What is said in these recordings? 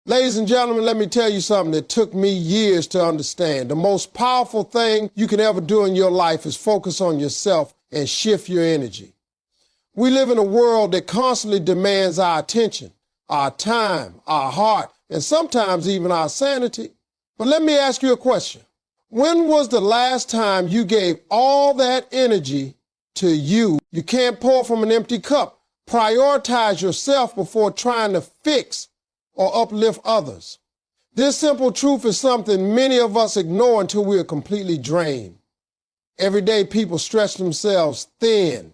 Ladies and gentlemen, let me tell you something that took me years to understand. The most powerful thing you can ever do in your life is focus on yourself and shift your energy. We live in a world that constantly demands our attention, our time, our heart, and sometimes even our sanity. But let me ask you a question. When was the last time you gave all that energy to you? You can't pour from an empty cup. Prioritize yourself before trying to fix or uplift others. This simple truth is something many of us ignore until we are completely drained. Every day people stretch themselves thin,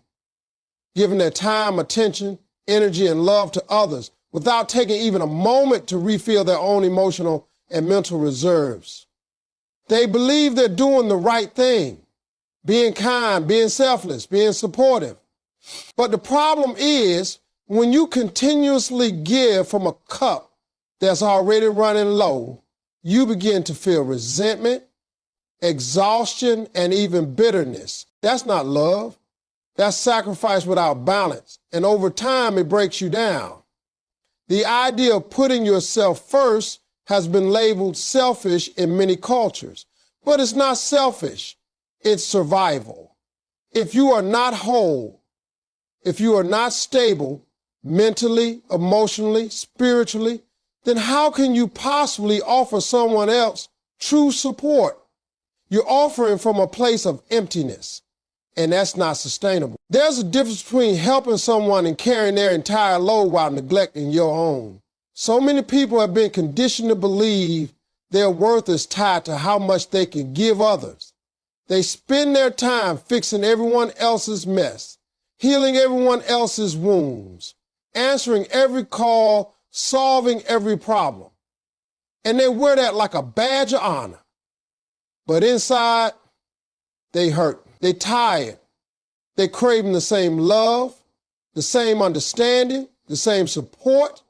giving their time, attention, energy, and love to others without taking even a moment to refill their own emotional and mental reserves. They believe they're doing the right thing, being kind, being selfless, being supportive. But the problem is when you continuously give from a cup that's already running low, you begin to feel resentment, exhaustion, and even bitterness. That's not love. That's sacrifice without balance. And over time, it breaks you down. The idea of putting yourself first has been labeled selfish in many cultures. But it's not selfish. It's survival. If you are not whole, if you are not stable mentally, emotionally, spiritually, then how can you possibly offer someone else true support? You're offering from a place of emptiness, and that's not sustainable. There's a difference between helping someone and carrying their entire load while neglecting your own. So many people have been conditioned to believe their worth is tied to how much they can give others. They spend their time fixing everyone else's mess, healing everyone else's wounds, answering every call, solving every problem. And they wear that like a badge of honor. But inside, they hurt. They tired. They craving the same love, the same understanding, the same support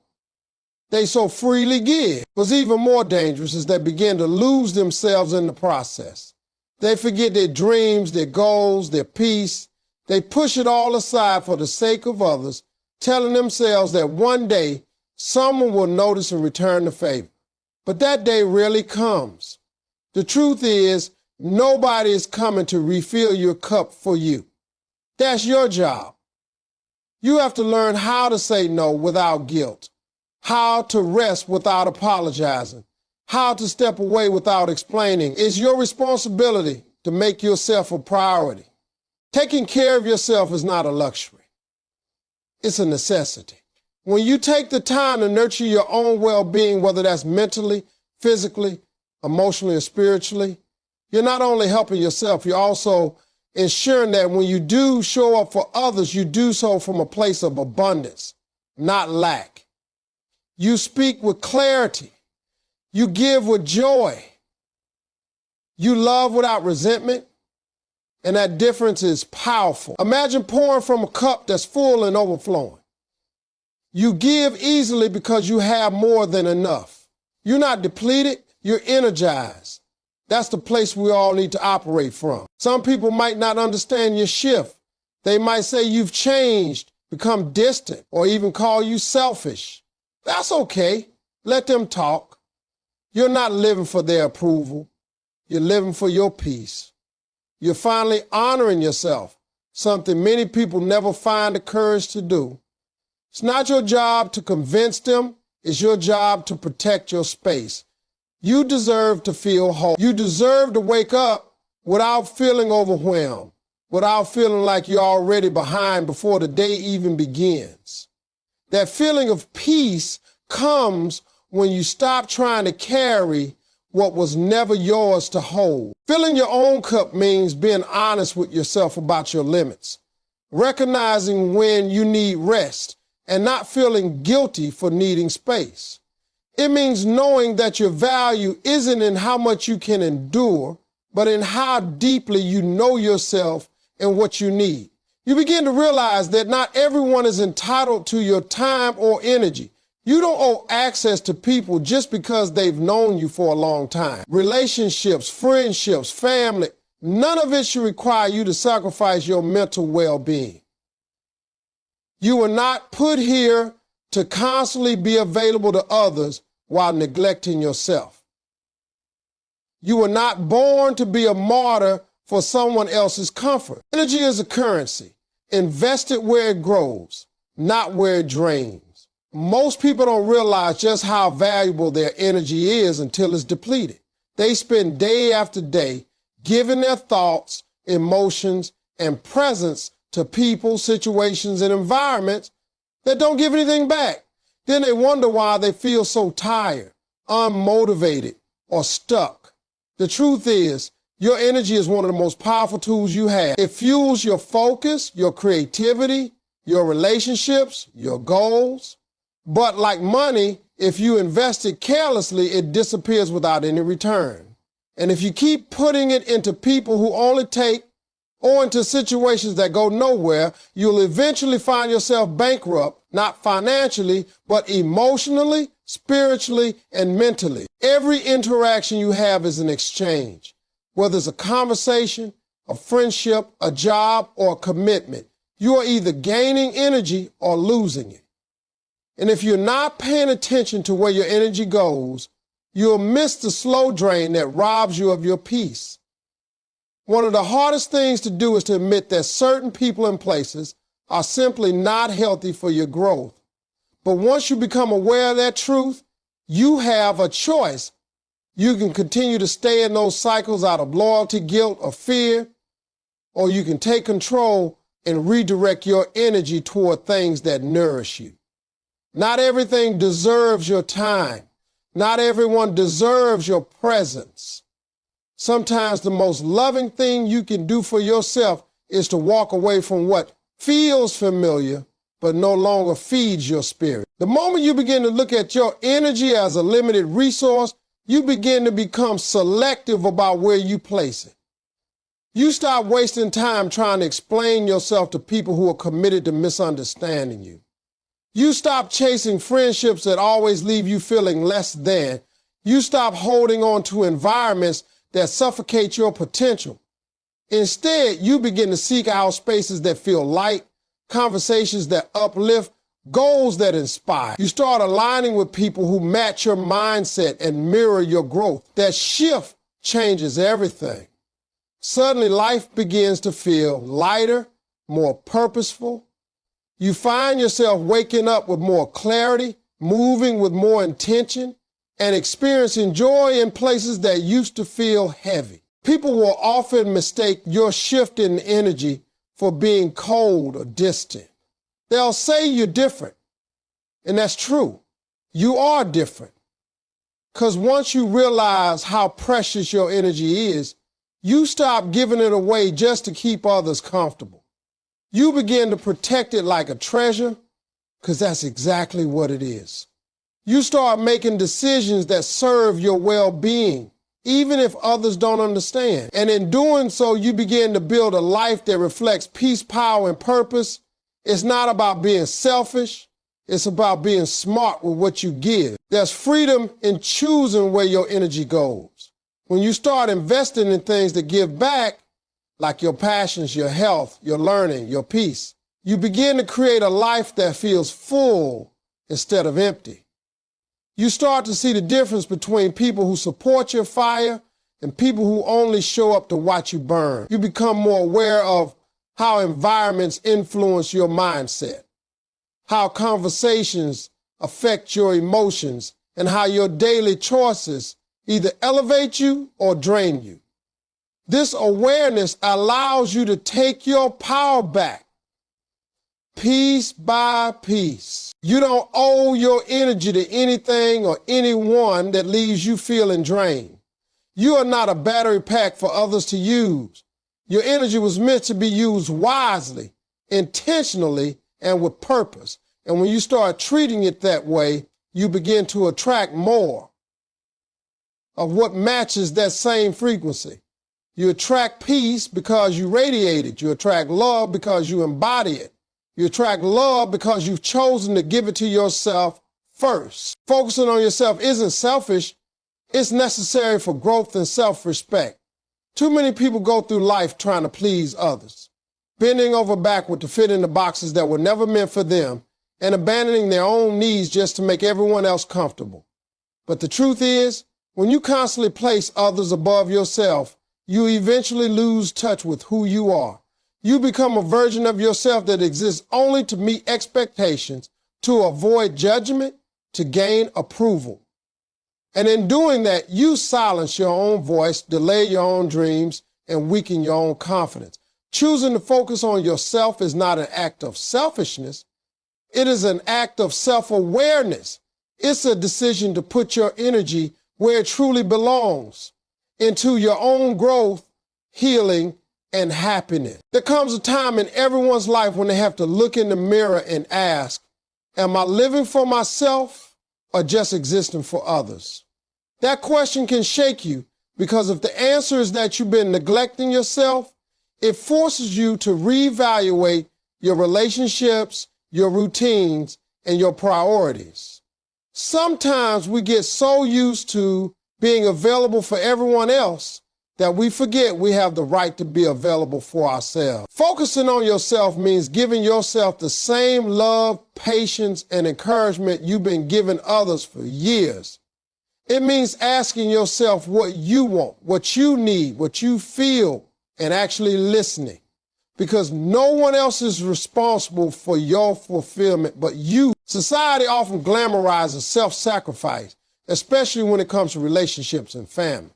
they so freely give. What's even more dangerous is they begin to lose themselves in the process. They forget their dreams, their goals, their peace. They push it all aside for the sake of others, telling themselves that one day someone will notice and return the favor. But that day rarely comes. The truth is, nobody is coming to refill your cup for you. That's your job. You have to learn how to say no without guilt, how to rest without apologizing, how to step away without explaining. It's your responsibility to make yourself a priority. Taking care of yourself is not a luxury. It's a necessity. When you take the time to nurture your own well-being, whether that's mentally, physically, emotionally, or spiritually, you're not only helping yourself, you're also ensuring that when you do show up for others, you do so from a place of abundance, not lack. You speak with clarity. You give with joy. You love without resentment. And that difference is powerful. Imagine pouring from a cup that's full and overflowing. You give easily because you have more than enough. You're not depleted, you're energized. That's the place we all need to operate from. Some people might not understand your shift. They might say you've changed, become distant, or even call you selfish. That's okay. Let them talk. You're not living for their approval. You're living for your peace. You're finally honoring yourself, something many people never find the courage to do. It's not your job to convince them. It's your job to protect your space. You deserve to feel whole. You deserve to wake up without feeling overwhelmed, without feeling like you're already behind before the day even begins. That feeling of peace comes when you stop trying to carry what was never yours to hold. Filling your own cup means being honest with yourself about your limits, recognizing when you need rest, and not feeling guilty for needing space. It means knowing that your value isn't in how much you can endure, but in how deeply you know yourself and what you need. You begin to realize that not everyone is entitled to your time or energy. You don't owe access to people just because they've known you for a long time. Relationships, friendships, family, none of it should require you to sacrifice your mental well-being. You were not put here to constantly be available to others while neglecting yourself. You were not born to be a martyr for someone else's comfort. Energy is a currency. Invest it where it grows, not where it drains. Most people don't realize just how valuable their energy is until it's depleted. They spend day after day giving their thoughts, emotions, and presence to people, situations, and environments that don't give anything back. Then they wonder why they feel so tired, unmotivated, or stuck. The truth is, your energy is one of the most powerful tools you have. It fuels your focus, your creativity, your relationships, your goals. But like money, if you invest it carelessly, it disappears without any return. And if you keep putting it into people who only take or into situations that go nowhere, you'll eventually find yourself bankrupt, not financially, but emotionally, spiritually, and mentally. Every interaction you have is an exchange. Whether it's a conversation, a friendship, a job, or a commitment, you are either gaining energy or losing it. And if you're not paying attention to where your energy goes, you'll miss the slow drain that robs you of your peace. One of the hardest things to do is to admit that certain people and places are simply not healthy for your growth. But once you become aware of that truth, you have a choice. You can continue to stay in those cycles out of loyalty, guilt, or fear, or you can take control and redirect your energy toward things that nourish you. Not everything deserves your time. Not everyone deserves your presence. Sometimes the most loving thing you can do for yourself is to walk away from what feels familiar but no longer feeds your spirit. The moment you begin to look at your energy as a limited resource, you begin to become selective about where you place it. You stop wasting time trying to explain yourself to people who are committed to misunderstanding you. You stop chasing friendships that always leave you feeling less than. You stop holding on to environments that suffocate your potential. Instead, you begin to seek out spaces that feel light, conversations that uplift, goals that inspire. You start aligning with people who match your mindset and mirror your growth. That shift changes everything. Suddenly, life begins to feel lighter, more purposeful. You find yourself waking up with more clarity, moving with more intention, and experiencing joy in places that used to feel heavy. People will often mistake your shift in energy for being cold or distant. They'll say you're different, and that's true. You are different. Because once you realize how precious your energy is, you stop giving it away just to keep others comfortable. You begin to protect it like a treasure, because that's exactly what it is. You start making decisions that serve your well-being, even if others don't understand. And in doing so, you begin to build a life that reflects peace, power, and purpose. It's not about being selfish. It's about being smart with what you give. There's freedom in choosing where your energy goes. When you start investing in things that give back, like your passions, your health, your learning, your peace, you begin to create a life that feels full instead of empty. You start to see the difference between people who support your fire and people who only show up to watch you burn. You become more aware of how environments influence your mindset, how conversations affect your emotions, and how your daily choices either elevate you or drain you. This awareness allows you to take your power back, piece by piece. You don't owe your energy to anything or anyone that leaves you feeling drained. You are not a battery pack for others to use. Your energy was meant to be used wisely, intentionally, and with purpose. And when you start treating it that way, you begin to attract more of what matches that same frequency. You attract peace because you radiate it. You attract love because you embody it. You attract love because you've chosen to give it to yourself first. Focusing on yourself isn't selfish. It's necessary for growth and self-respect. Too many people go through life trying to please others, bending over backward to fit in the boxes that were never meant for them, and abandoning their own needs just to make everyone else comfortable. But the truth is, when you constantly place others above yourself, you eventually lose touch with who you are. You become a version of yourself that exists only to meet expectations, to avoid judgment, to gain approval. And in doing that, you silence your own voice, delay your own dreams, and weaken your own confidence. Choosing to focus on yourself is not an act of selfishness. It is an act of self-awareness. It's a decision to put your energy where it truly belongs, into your own growth, healing, and happiness. There comes a time in everyone's life when they have to look in the mirror and ask, am I living for myself or just existing for others? That question can shake you because if the answer is that you've been neglecting yourself, it forces you to reevaluate your relationships, your routines, and your priorities. Sometimes we get so used to being available for everyone else that we forget we have the right to be available for ourselves. Focusing on yourself means giving yourself the same love, patience, and encouragement you've been giving others for years. It means asking yourself what you want, what you need, what you feel, and actually listening. Because no one else is responsible for your fulfillment but you. Society often glamorizes self-sacrifice, especially when it comes to relationships and family.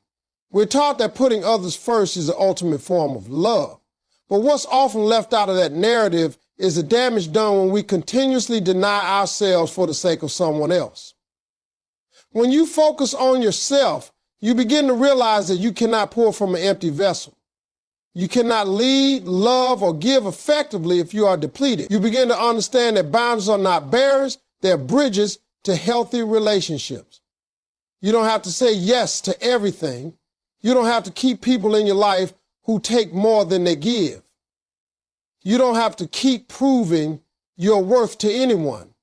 We're taught that putting others first is the ultimate form of love. But what's often left out of that narrative is the damage done when we continuously deny ourselves for the sake of someone else. When you focus on yourself, you begin to realize that you cannot pour from an empty vessel. You cannot lead, love, or give effectively if you are depleted. You begin to understand that boundaries are not barriers, they're bridges to healthy relationships. You don't have to say yes to everything. You don't have to keep people in your life who take more than they give. You don't have to keep proving your worth to anyone.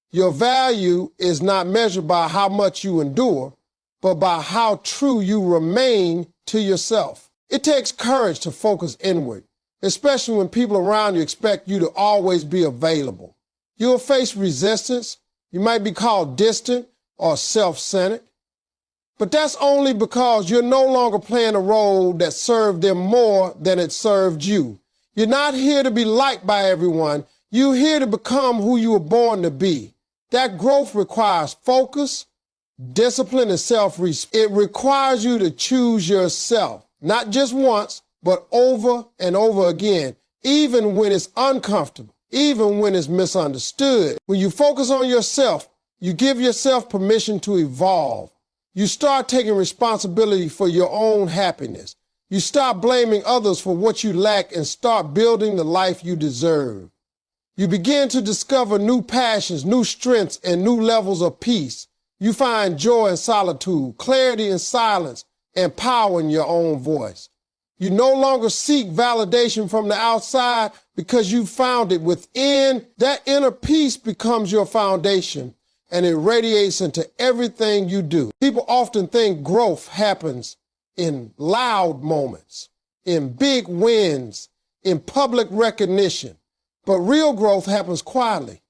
Your value is not measured by how much you endure, but by how true you remain to yourself. It takes courage to focus inward, especially when people around you expect you to always be available. You'll face resistance. You might be called distant or self-centered. But that's only because you're no longer playing a role that served them more than it served you. You're not here to be liked by everyone. You're here to become who you were born to be. That growth requires focus, discipline, and self-respect. It requires you to choose yourself, not just once, but over and over again, even when it's uncomfortable, even when it's misunderstood. When you focus on yourself, you give yourself permission to evolve. You start taking responsibility for your own happiness. You stop blaming others for what you lack and start building the life you deserve. You begin to discover new passions, new strengths, and new levels of peace. You find joy in solitude, clarity in silence, and power in your own voice. You no longer seek validation from the outside because you found it within. That inner peace becomes your foundation, and it radiates into everything you do. People often think growth happens in loud moments, in big wins, in public recognition. But real growth happens quietly.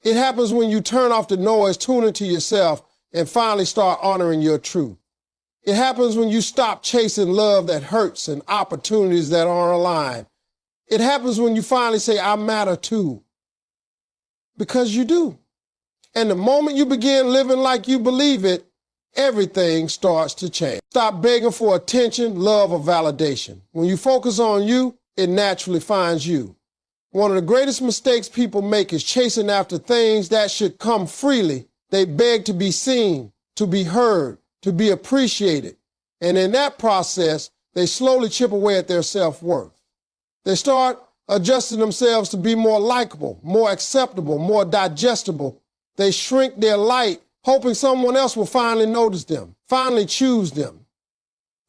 It happens when you turn off the noise, tune into yourself, and finally start honoring your truth. It happens when you stop chasing love that hurts and opportunities that aren't aligned. It happens when you finally say, I matter too. Because you do. And the moment you begin living like you believe it, everything starts to change. Stop begging for attention, love, or validation. When you focus on you, it naturally finds you. One of the greatest mistakes people make is chasing after things that should come freely. They beg to be seen, to be heard, to be appreciated. And in that process, they slowly chip away at their self-worth. They start adjusting themselves to be more likable, more acceptable, more digestible. They shrink their light, hoping someone else will finally notice them, finally choose them,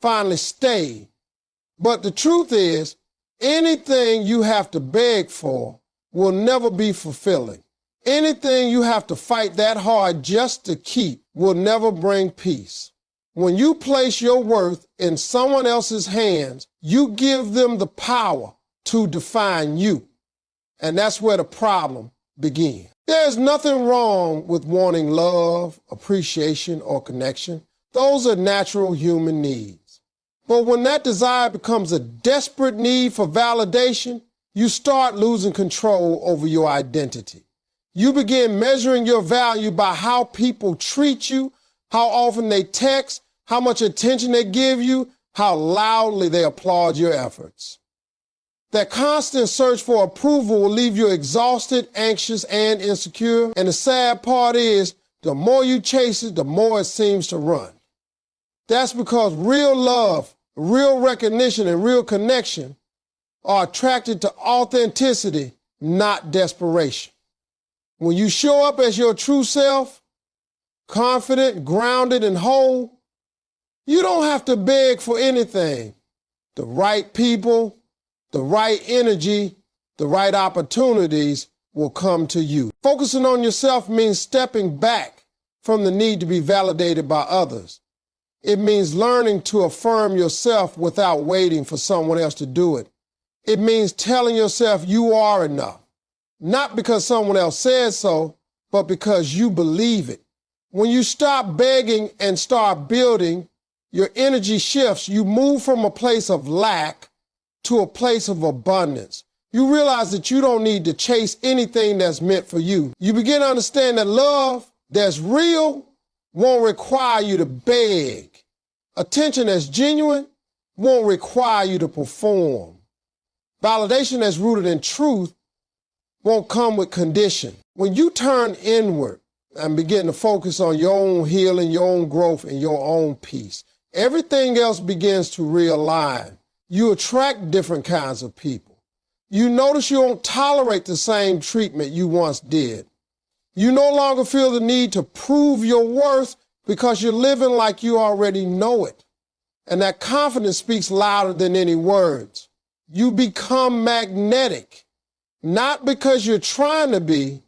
finally stay. But the truth is, anything you have to beg for will never be fulfilling. Anything you have to fight that hard just to keep will never bring peace. When you place your worth in someone else's hands, you give them the power to define you. And that's where the problem begin. There's nothing wrong with wanting love, appreciation, or connection. Those are natural human needs. But when that desire becomes a desperate need for validation, you start losing control over your identity. You begin measuring your value by how people treat you, how often they text, how much attention they give you, how loudly they applaud your efforts. That constant search for approval will leave you exhausted, anxious, and insecure. And the sad part is, the more you chase it, the more it seems to run. That's because real love, real recognition, and real connection are attracted to authenticity, not desperation. When you show up as your true self, confident, grounded, and whole, you don't have to beg for anything. The right people, the right energy, the right opportunities will come to you. Focusing on yourself means stepping back from the need to be validated by others. It means learning to affirm yourself without waiting for someone else to do it. It means telling yourself you are enough, not because someone else says so, but because you believe it. When you stop begging and start building, your energy shifts. You move from a place of lack to a place of abundance. You realize that you don't need to chase anything that's meant for you. You begin to understand that love that's real won't require you to beg. Attention that's genuine won't require you to perform. Validation that's rooted in truth won't come with condition. When you turn inward and begin to focus on your own healing, your own growth, and your own peace, everything else begins to realign. You attract different kinds of people. You notice you don't tolerate the same treatment you once did. You no longer feel the need to prove your worth because you're living like you already know it. And that confidence speaks louder than any words. You become magnetic, not because you're trying to be,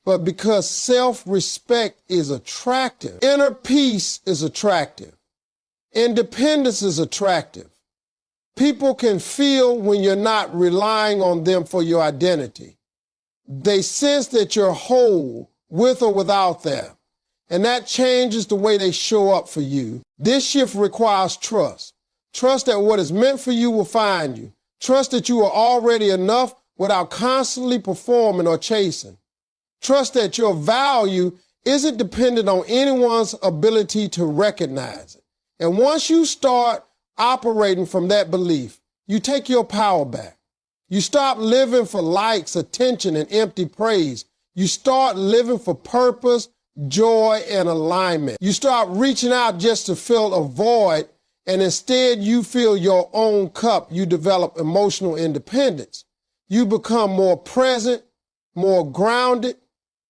but because self-respect is attractive. Inner peace is attractive. Independence is attractive. People can feel when you're not relying on them for your identity. They sense that you're whole, with or without them. And that changes the way they show up for you. This shift requires trust. Trust that what is meant for you will find you. Trust that you are already enough without constantly performing or chasing. Trust that your value isn't dependent on anyone's ability to recognize it. And once you start operating from that belief, you take your power back. You stop living for likes, attention, and empty praise. You start living for purpose, joy, and alignment. You start reaching out just to fill a void, and instead you fill your own cup. You develop emotional independence. You become more present, more grounded,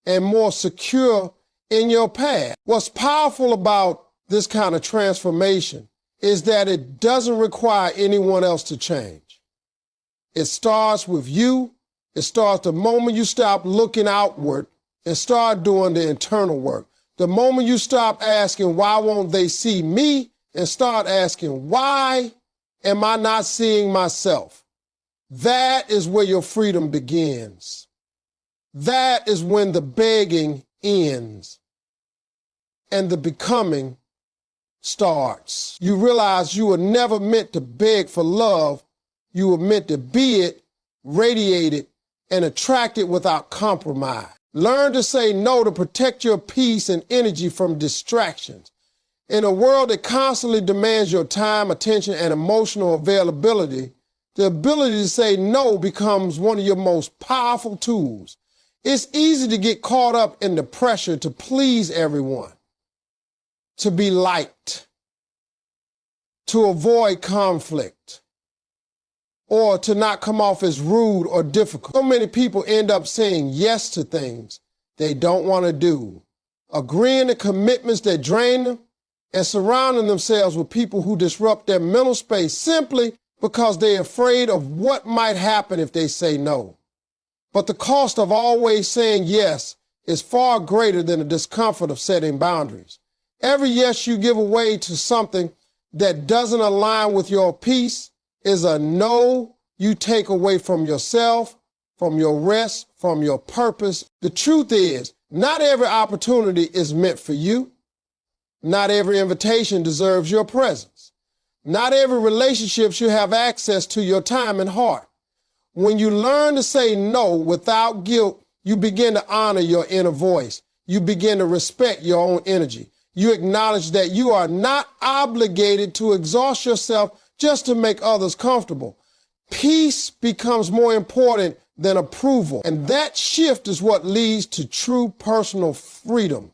and more secure in your path. What's powerful about this kind of transformation is that it doesn't require anyone else to change. It starts with you. It starts the moment you stop looking outward and start doing the internal work. The moment you stop asking, why won't they see me? And start asking, why am I not seeing myself? That is where your freedom begins. That is when the begging ends and the becoming starts. You realize you were never meant to beg for love. You were meant to be it, radiate it, and attract it without compromise. Learn to say no to protect your peace and energy from distractions. In a world that constantly demands your time, attention, and emotional availability, the ability to say no becomes one of your most powerful tools. It's easy to get caught up in the pressure to please everyone, to be liked, to avoid conflict, or to not come off as rude or difficult. So many people end up saying yes to things they don't want to do, agreeing to commitments that drain them, and surrounding themselves with people who disrupt their mental space simply because they're afraid of what might happen if they say no. But the cost of always saying yes is far greater than the discomfort of setting boundaries. Every yes you give away to something that doesn't align with your peace is a no you take away from yourself, from your rest, from your purpose. The truth is, not every opportunity is meant for you. Not every invitation deserves your presence. Not every relationship should have access to your time and heart. When you learn to say no without guilt, you begin to honor your inner voice. You begin to respect your own energy. You acknowledge that you are not obligated to exhaust yourself just to make others comfortable. Peace becomes more important than approval. And that shift is what leads to true personal freedom.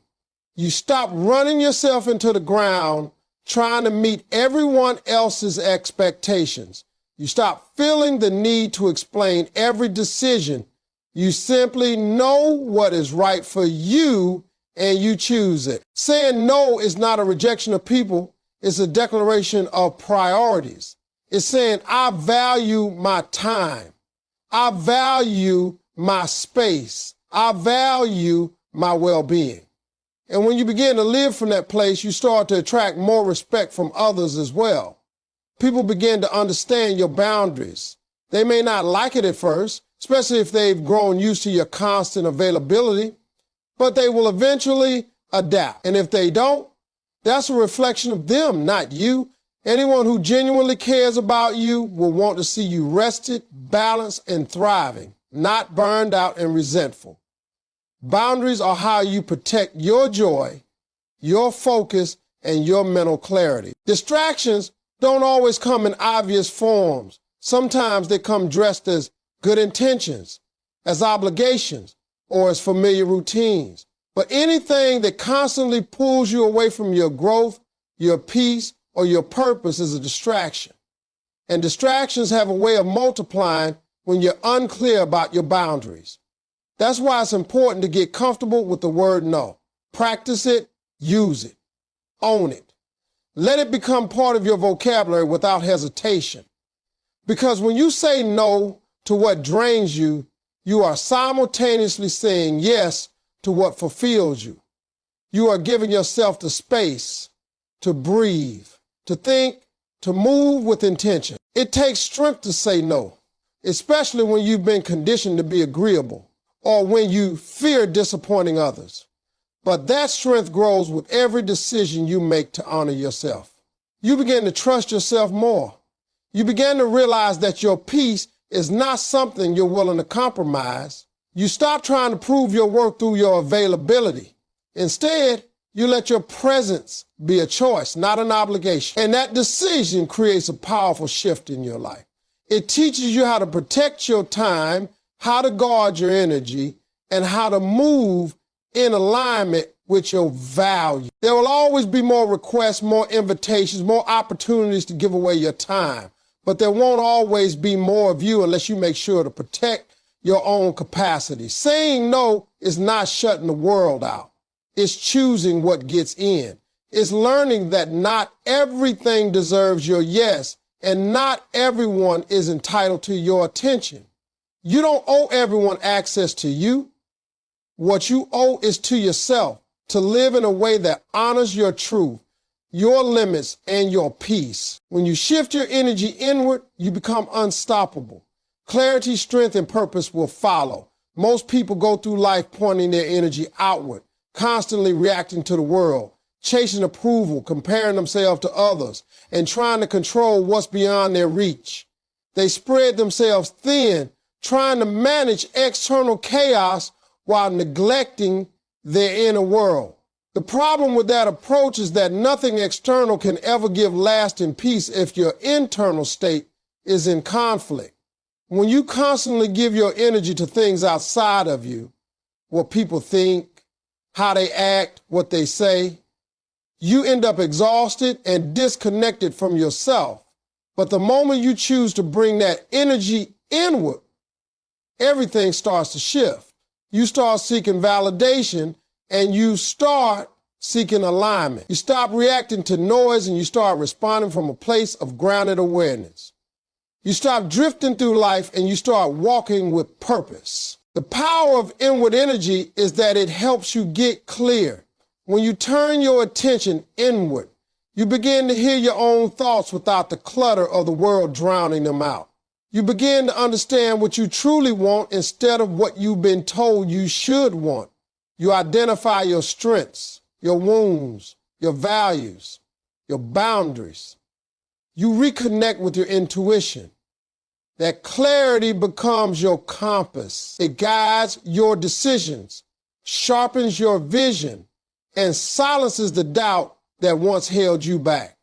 You stop running yourself into the ground trying to meet everyone else's expectations. You stop feeling the need to explain every decision. You simply know what is right for you and you choose it. Saying no is not a rejection of people. It's a declaration of priorities. It's saying, I value my time. I value my space. I value my well-being. And when you begin to live from that place, you start to attract more respect from others as well. People begin to understand your boundaries. They may not like it at first, especially if they've grown used to your constant availability, but they will eventually adapt. And if they don't, that's a reflection of them, not you. Anyone who genuinely cares about you will want to see you rested, balanced, and thriving, not burned out and resentful. Boundaries are how you protect your joy, your focus, and your mental clarity. Distractions don't always come in obvious forms. Sometimes they come dressed as good intentions, as obligations, or as familiar routines. But anything that constantly pulls you away from your growth, your peace, or your purpose is a distraction. And distractions have a way of multiplying when you're unclear about your boundaries. That's why it's important to get comfortable with the word no. Practice it, use it, own it. Let it become part of your vocabulary without hesitation. Because when you say no to what drains you, you are simultaneously saying yes to what fulfills you. You are giving yourself the space to breathe, to think, to move with intention. It takes strength to say no, especially when you've been conditioned to be agreeable or when you fear disappointing others. But that strength grows with every decision you make to honor yourself. You begin to trust yourself more. You begin to realize that your peace is not something you're willing to compromise. You stop trying to prove your worth through your availability. Instead, you let your presence be a choice, not an obligation. And that decision creates a powerful shift in your life. It teaches you how to protect your time, how to guard your energy, and how to move in alignment with your value. There will always be more requests, more invitations, more opportunities to give away your time. But there won't always be more of you unless you make sure to protect your own capacity. Saying no is not shutting the world out. It's choosing what gets in. It's learning that not everything deserves your yes, and not everyone is entitled to your attention. You don't owe everyone access to you. What you owe is to yourself, to live in a way that honors your truth, your limits, and your peace. When you shift your energy inward, you become unstoppable. Clarity, strength, and purpose will follow. Most people go through life pointing their energy outward, constantly reacting to the world, chasing approval, comparing themselves to others, and trying to control what's beyond their reach. They spread themselves thin, trying to manage external chaos while neglecting their inner world. The problem with that approach is that nothing external can ever give lasting peace if your internal state is in conflict. When you constantly give your energy to things outside of you, what people think, how they act, what they say, you end up exhausted and disconnected from yourself. But the moment you choose to bring that energy inward, everything starts to shift. You start seeking validation and you start seeking alignment. You stop reacting to noise and you start responding from a place of grounded awareness. You stop drifting through life and you start walking with purpose. The power of inward energy is that it helps you get clear. When you turn your attention inward, you begin to hear your own thoughts without the clutter of the world drowning them out. You begin to understand what you truly want instead of what you've been told you should want. You identify your strengths, your wounds, your values, your boundaries. You reconnect with your intuition. That clarity becomes your compass. It guides your decisions, sharpens your vision, and silences the doubt that once held you back.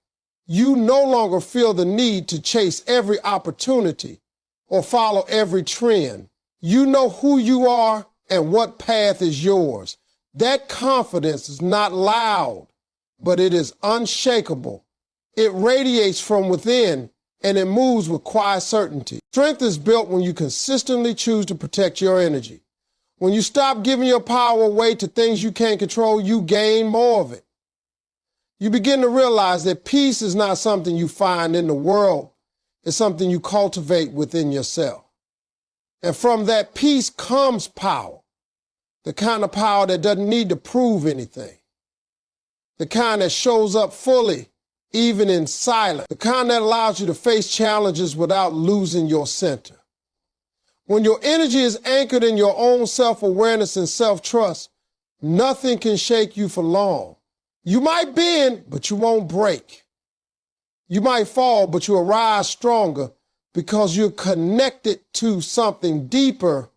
You no longer feel the need to chase every opportunity or follow every trend. You know who you are and what path is yours. That confidence is not loud, but it is unshakable. It radiates from within, and it moves with quiet certainty. Strength is built when you consistently choose to protect your energy. When you stop giving your power away to things you can't control, you gain more of it. You begin to realize that peace is not something you find in the world. It's something you cultivate within yourself. And from that peace comes power. The kind of power that doesn't need to prove anything. The kind that shows up fully, even in silence. The kind that allows you to face challenges without losing your center. When your energy is anchored in your own self-awareness and self-trust, nothing can shake you for long. You might bend, but you won't break. You might fall, but you'll rise stronger because you're connected to something deeper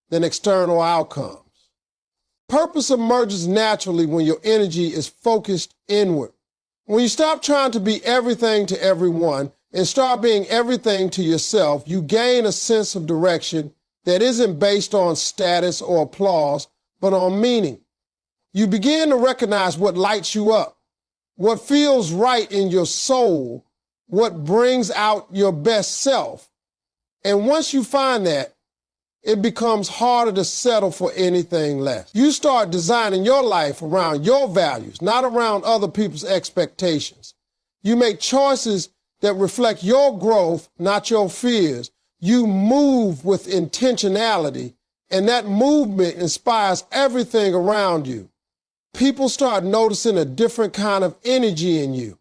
than external outcomes. Purpose emerges naturally when your energy is focused inward. When you stop trying to be everything to everyone and start being everything to yourself, you gain a sense of direction that isn't based on status or applause, but on meaning. You begin to recognize what lights you up, what feels right in your soul, what brings out your best self. And once you find that, it becomes harder to settle for anything less. You start designing your life around your values, not around other people's expectations. You make choices that reflect your growth, not your fears. You move with intentionality, and that movement inspires everything around you. People start noticing a different kind of energy in you.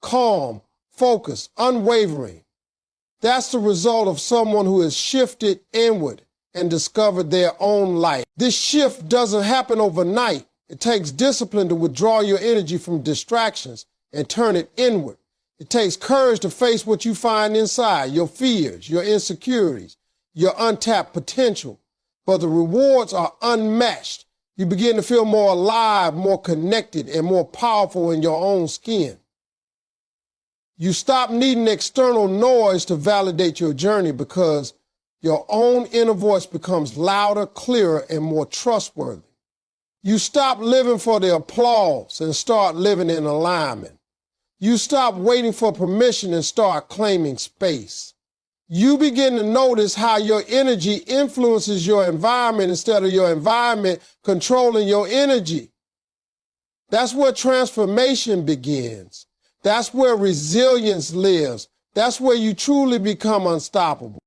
Calm, focused, unwavering. That's the result of someone who has shifted inward and discovered their own light. This shift doesn't happen overnight. It takes discipline to withdraw your energy from distractions and turn it inward. It takes courage to face what you find inside, your fears, your insecurities, your untapped potential. But the rewards are unmatched. You begin to feel more alive, more connected, and more powerful in your own skin. You stop needing external noise to validate your journey because your own inner voice becomes louder, clearer, and more trustworthy. You stop living for the applause and start living in alignment. You stop waiting for permission and start claiming space. You begin to notice how your energy influences your environment instead of your environment controlling your energy. That's where transformation begins. That's where resilience lives. That's where you truly become unstoppable.